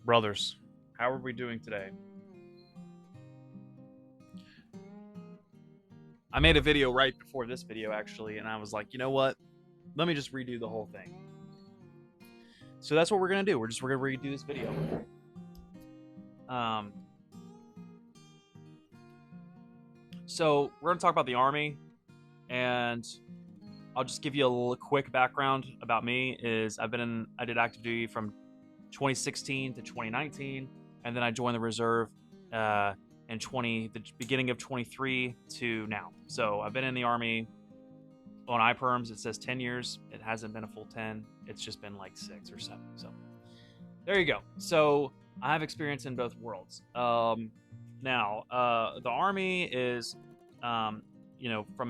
Brothers, how are we doing today? I made a video right before this video, actually, and I was like, you know what? Let me just redo the whole thing. So that's what we're gonna do. We're gonna redo this video. Um, so we're gonna talk about the Army, and I'll just give you a little quick background about me. I did active duty from 2016 to 2019, and then I joined the reserve in the beginning of 23 to now. So I've been in the Army on iPerms. It says 10 years. It hasn't been a full 10. It's just been like 6 or 7. So there you go. So I have experience in both worlds. The Army is, from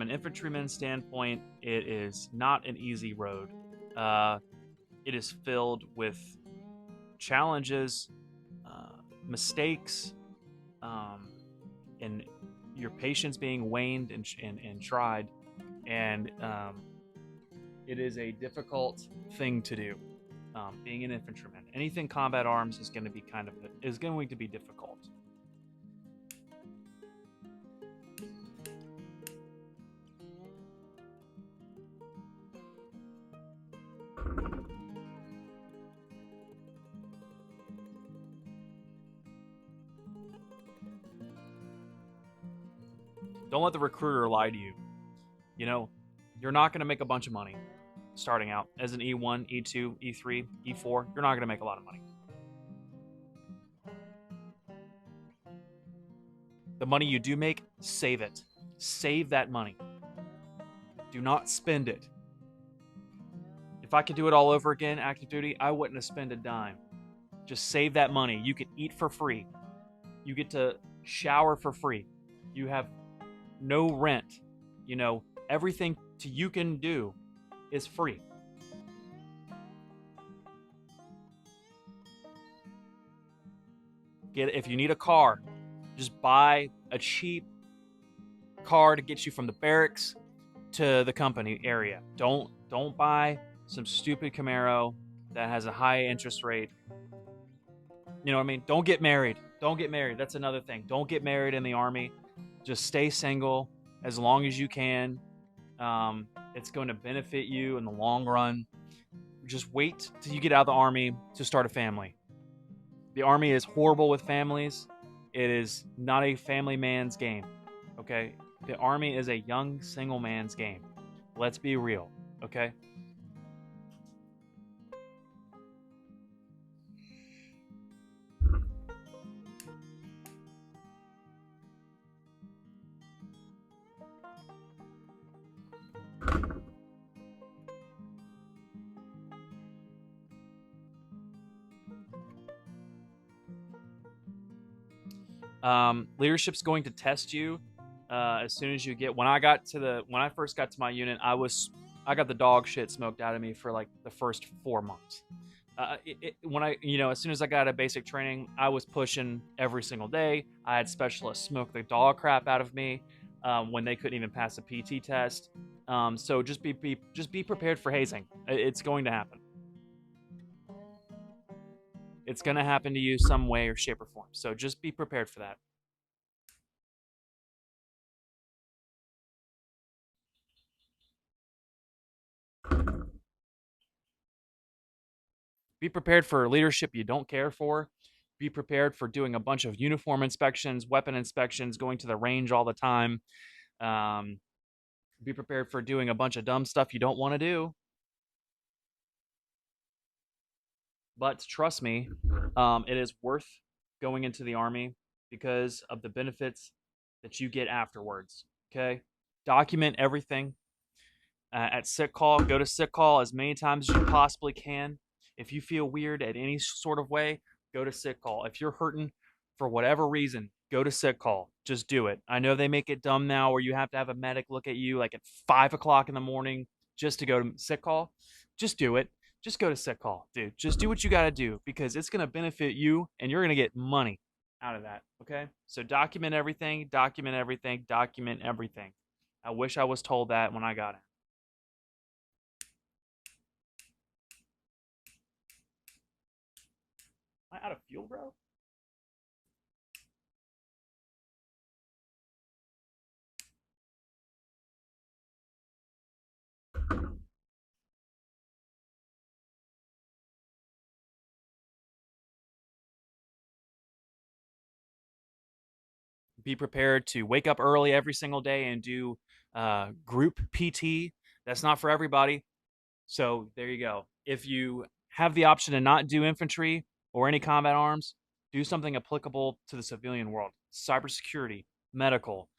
an infantryman standpoint, it is not an easy road. It is filled with challenges, mistakes, and your patience being waned and tried. And it is a difficult thing to do. Being an infantryman, anything combat arms is going to be difficult. Don't let the recruiter lie to you. You're not going to make a bunch of money starting out as an E1, E2, E3, E4. You're not going to make a lot of money. The money you do make, save it. Save that money. Do not spend it. If I could do it all over again, active duty, I wouldn't have spent a dime. Just save that money. You can eat for free. You get to shower for free. You have no rent. Everything you can do is free. If you need a car, just buy a cheap car to get you from the barracks to the company area. Don't buy some stupid Camaro that has a high interest rate. You know what I mean? Don't get married. That's another thing. Don't get married in the Army. Just stay single as long as you can. It's going to benefit you in the long run. Just wait till you get out of the Army to start a family. The Army is horrible with families. It is not a family man's game. Okay? The Army is a young single man's game. Let's be real. Okay? Leadership's going to test you as soon as you get. When I first got to my unit, I got the dog shit smoked out of me for like the first 4 months. As soon as I got out of basic training, I was pushing every single day. I had specialists smoke the dog crap out of me when they couldn't even pass a PT test. So just be prepared for hazing. It's going to happen. It's going to happen to you some way or shape or form. So just be prepared for that. Be prepared for leadership you don't care for. Be prepared for doing a bunch of uniform inspections, weapon inspections, going to the range all the time. Be prepared for doing a bunch of dumb stuff you don't want to do. But trust me, it is worth going into the Army because of the benefits that you get afterwards. Okay? Document everything. At sick call, go to sick call as many times as you possibly can. If you feel weird at any sort of way, go to sick call. If you're hurting for whatever reason, go to sick call. Just do it. I know they make it dumb now where you have to have a medic look at you like at 5 o'clock in the morning just to go to sick call. Just do it. Just go to sick call, dude. Just do what you got to do because it's going to benefit you and you're going to get money out of that. Okay? So document everything, document everything, document everything. I wish I was told that when I got it. out of fuel, bro? Be prepared to wake up early every single day and do group PT. That's not for everybody. So there you go. If you have the option to not do infantry or any combat arms, do something applicable to the civilian world: cybersecurity, medical,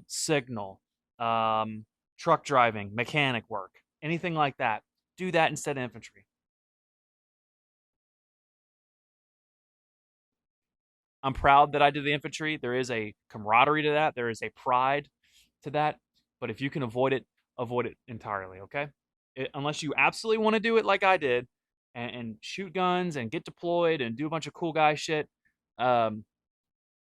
signal, um, truck driving, mechanic work, anything like that. Do that instead of infantry. I'm proud that I did the infantry. There is a camaraderie to that. There is a pride to that. But if you can avoid it entirely. Okay, unless you absolutely want to do it like I did, and shoot guns and get deployed and do a bunch of cool guy shit. Um,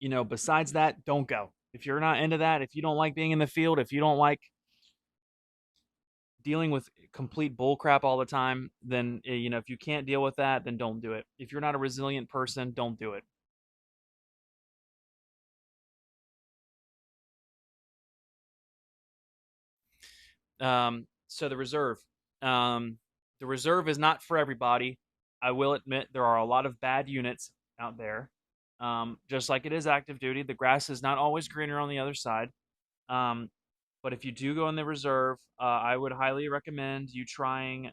besides that, don't go. If you're not into that, if you don't like being in the field, if you don't like dealing with complete bullcrap all the time, then if you can't deal with that, then don't do it. If you're not a resilient person, don't do it. So um, the reserve is not for everybody. I will admit there are a lot of bad units out there. Just like it is active duty, the grass is not always greener on the other side. Um, but if you do go in the reserve, I would highly recommend you trying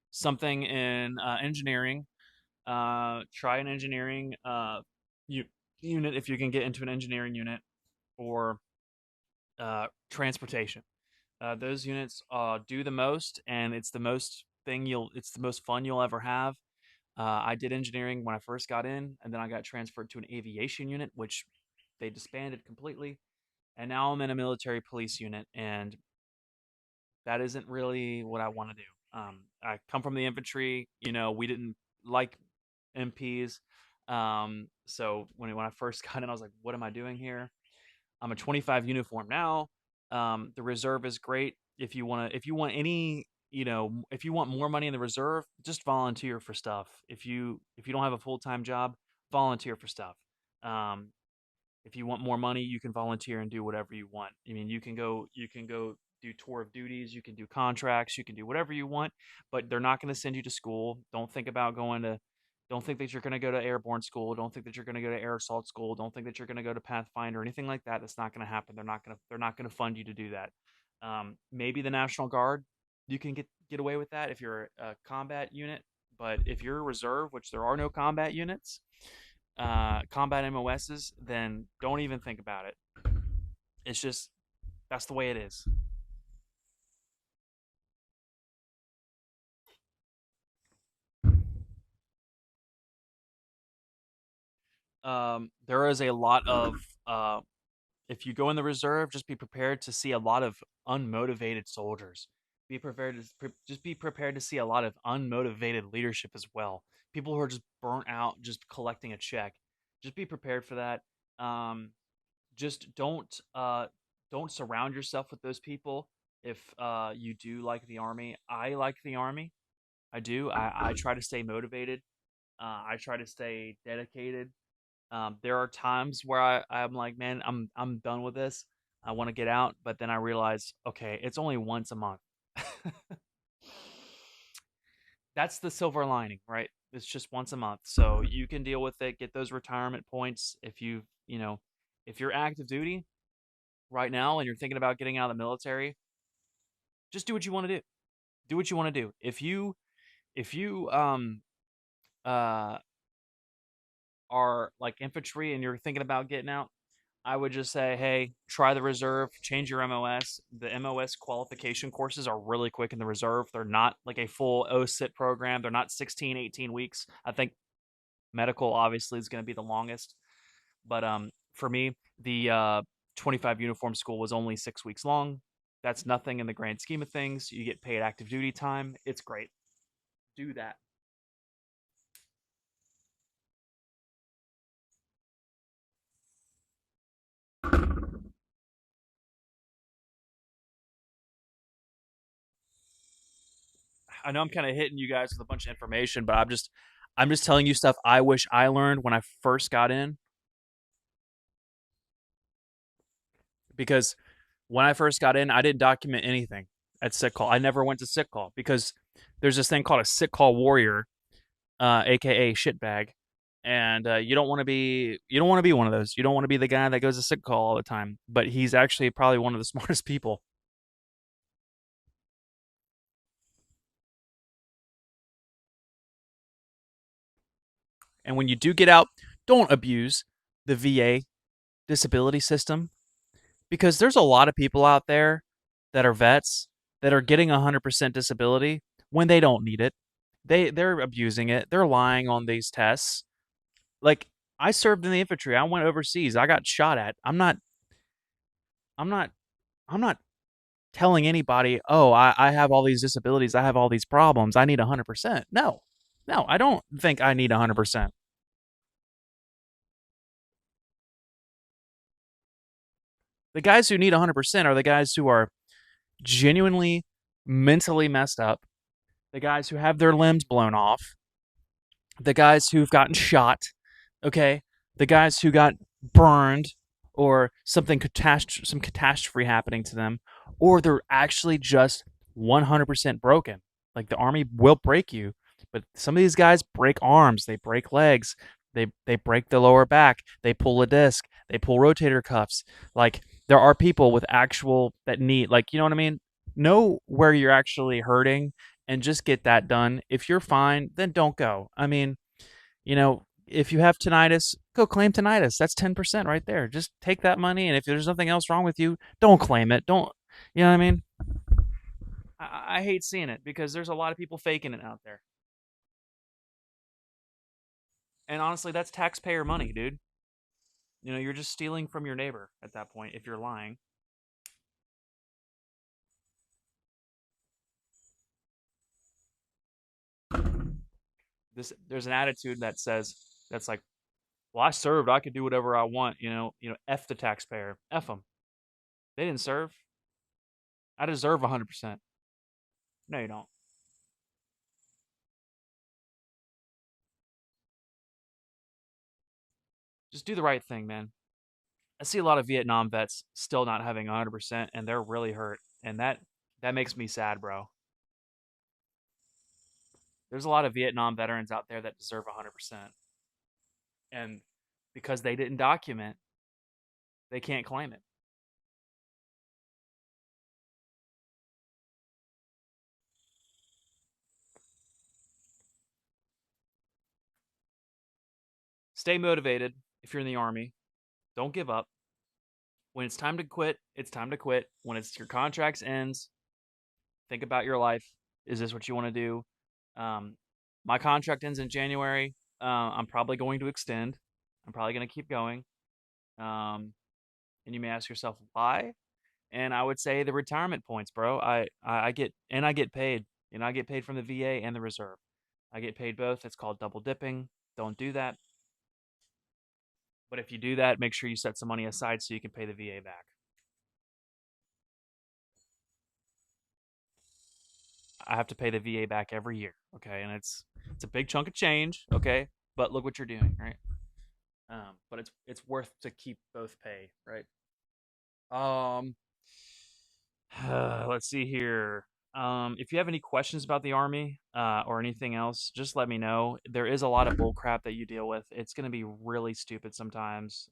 something in engineering. Try an engineering u- unit if you can get into an engineering unit, or transportation. Those units do the most, and it's the most fun you'll ever have. I did engineering when I first got in, and then I got transferred to an aviation unit, which they disbanded completely. And now I'm in a military police unit, and that isn't really what I want to do. I come from the infantry. We didn't like MPs. So when I first got in, I was like, "What am I doing here?" I'm a 25 uniform now. The reserve is great. If you want any, if you want more money in the reserve, just volunteer for stuff. If you don't have a full time job, volunteer for stuff. Um, if you want more money, you can volunteer and do whatever you want. I mean, you can go do tour of duties, you can do contracts, you can do whatever you want, but they're not going to send you to school. Don't think that you're going to go to airborne school. Don't think that you're going to go to air assault school. Don't think that you're going to go to Pathfinder or anything like that. That's not going to happen. They're not going to fund you to do that. Maybe the National Guard, you can get away with that if you're a combat unit, but if you're a reserve, which there are no combat units, combat MOSs, then don't even think about it. It's just that's the way it is. There is a lot of if you go in the reserve, just be prepared to see a lot of unmotivated soldiers. Just be prepared to see a lot of unmotivated leadership as well. People who are just burnt out, just collecting a check. Just be prepared for that. Um, just don't surround yourself with those people. If you do like the army, I like the army. I do. I try to stay motivated. I try to stay dedicated. There are times where I'm like, man, I'm done with this. I want to get out, but then I realize, okay, it's only once a month. That's the silver lining, right? It's just once a month, so you can deal with it. Get those retirement points if you're active duty right now and you're thinking about getting out of the military. Just do what you want to do. Do what you want to do. If you uh are like infantry and you're thinking about getting out, I would just say, hey, try the reserve, change your MOS. The MOS qualification courses are really quick in the reserve. They're not like a full OSIT program. They're not 16, 18 weeks. I think medical obviously is going to be the longest. But for me, the 25 uniform school was only 6 weeks long. That's nothing in the grand scheme of things. You get paid active duty time. It's great. Do that. I know I'm kind of hitting you guys with a bunch of information, but I'm just telling you stuff I wish I learned when I first got in, because when I first got in, I didn't document anything at sick call. I never went to sick call because there's this thing called a sick call warrior, aka shitbag, and you don't want to be one of those. You don't want to be the guy that goes to sick call all the time. But he's actually probably one of the smartest people. And when you do get out, don't abuse the VA disability system, because there's a lot of people out there that are vets that are getting 100% disability when they don't need it. They're abusing it. They're lying on these tests. Like, I served in the infantry. I went overseas. I got shot at. I'm not I'm not telling anybody, "Oh, I have all these disabilities. I have all these problems. I need 100%." No. No, I don't think I need 100%. The guys who need 100% are the guys who are genuinely mentally messed up, the guys who have their limbs blown off, the guys who've gotten shot, okay, the guys who got burned or some catastrophe happening to them, or they're actually just 100% broken. Like, the army will break you, but some of these guys break arms, they break legs, they break the lower back, they pull a disc, they pull rotator cuffs. Like, there are people with actual that need, like, you know what I mean? Know where you're actually hurting and just get that done. If you're fine, then don't go. I mean, if you have tinnitus, go claim tinnitus. That's 10% right there. Just take that money, and if there's nothing else wrong with you, don't claim it. Don't, you know what I mean? I hate seeing it because there's a lot of people faking it out there. And honestly, that's taxpayer money, dude. You're just stealing from your neighbor at that point if you're lying. There's an attitude that says, that's like, well, I served, I could do whatever I want. F the taxpayer, f them. They didn't serve. I deserve 100%. No, you don't. Just do the right thing, man. I see a lot of Vietnam vets still not having 100%, and they're really hurt, and that makes me sad, bro. There's a lot of Vietnam veterans out there that deserve 100%, and because they didn't document, they can't claim it. Stay motivated if you're in the army. Don't give up. When it's time to quit, it's time to quit. When it's your contract's ends, think about your life. Is this what you want to do? My contract ends in January. I'm probably going to extend. I'm probably going to keep going. Um, and you may ask yourself why. And I would say the retirement points, bro. I get paid. I get paid from the VA and the reserve. I get paid both. It's called double dipping. Don't do that. But if you do that, make sure you set some money aside so you can pay the VA back. I have to pay the VA back every year, okay? And it's a big chunk of change, okay? But look what you're doing, right? But it's worth to keep both pay, right? Um, let's see here. If you have any questions about the army, or anything else, just let me know. There is a lot of bull crap that you deal with. It's gonna be really stupid sometimes,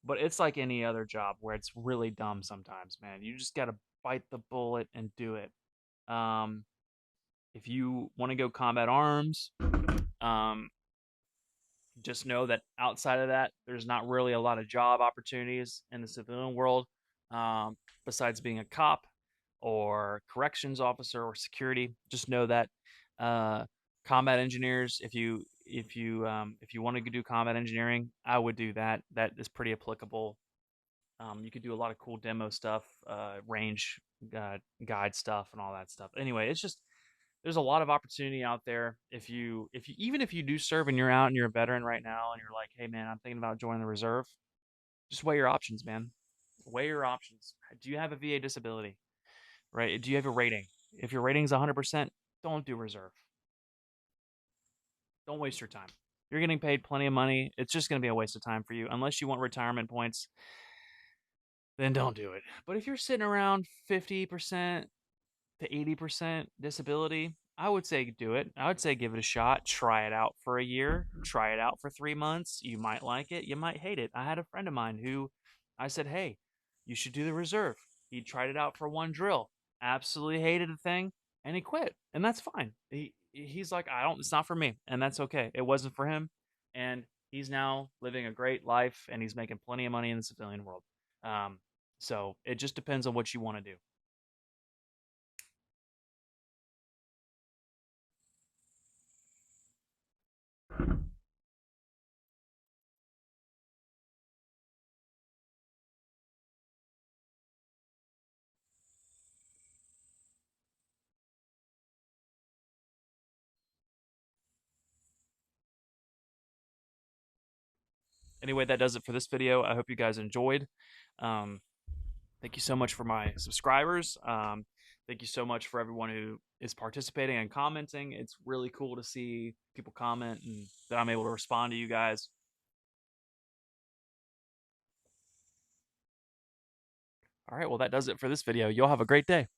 but it's like any other job where it's really dumb sometimes, man. You just gotta bite the bullet and do it. Um, if you want to go combat arms, um, just know that outside of that, there's not really a lot of job opportunities in the civilian world, besides being a cop or corrections officer or security. Just know that, uh, combat engineers, if you want to do combat engineering, I would do that. That is pretty applicable. You could do a lot of cool demo stuff, range, guide stuff, and all that stuff. Anyway, it's just, there's a lot of opportunity out there. If you even if you do serve and you're out and you're a veteran right now and you're like, hey man, I'm thinking about joining the reserve, just weigh your options, man. Weigh your options. Do you have a VA disability? Right? Do you have a rating? If your rating's 100%, don't do reserve. Don't waste your time. You're getting paid plenty of money. It's just going to be a waste of time for you. Unless you want retirement points, then don't do it. But if you're sitting around 50% to 80% disability, I would say do it. I would say give it a shot. Try it out for a year. Try it out for 3 months. You might like it. You might hate it. I had a friend of mine who I said, hey, you should do the reserve. He tried it out for one drill, absolutely hated the thing, and he quit. And that's fine. He's like, I don't, it's not for me. And that's okay. It wasn't for him. And he's now living a great life and he's making plenty of money in the civilian world. Um, so it just depends on what you want to do. Anyway, that does it for this video. I hope you guys enjoyed. Um, thank you so much for my subscribers. Thank you so much for everyone who is participating and commenting. It's really cool to see people comment and that I'm able to respond to you guys. All right, well, that does it for this video. Y'all have a great day.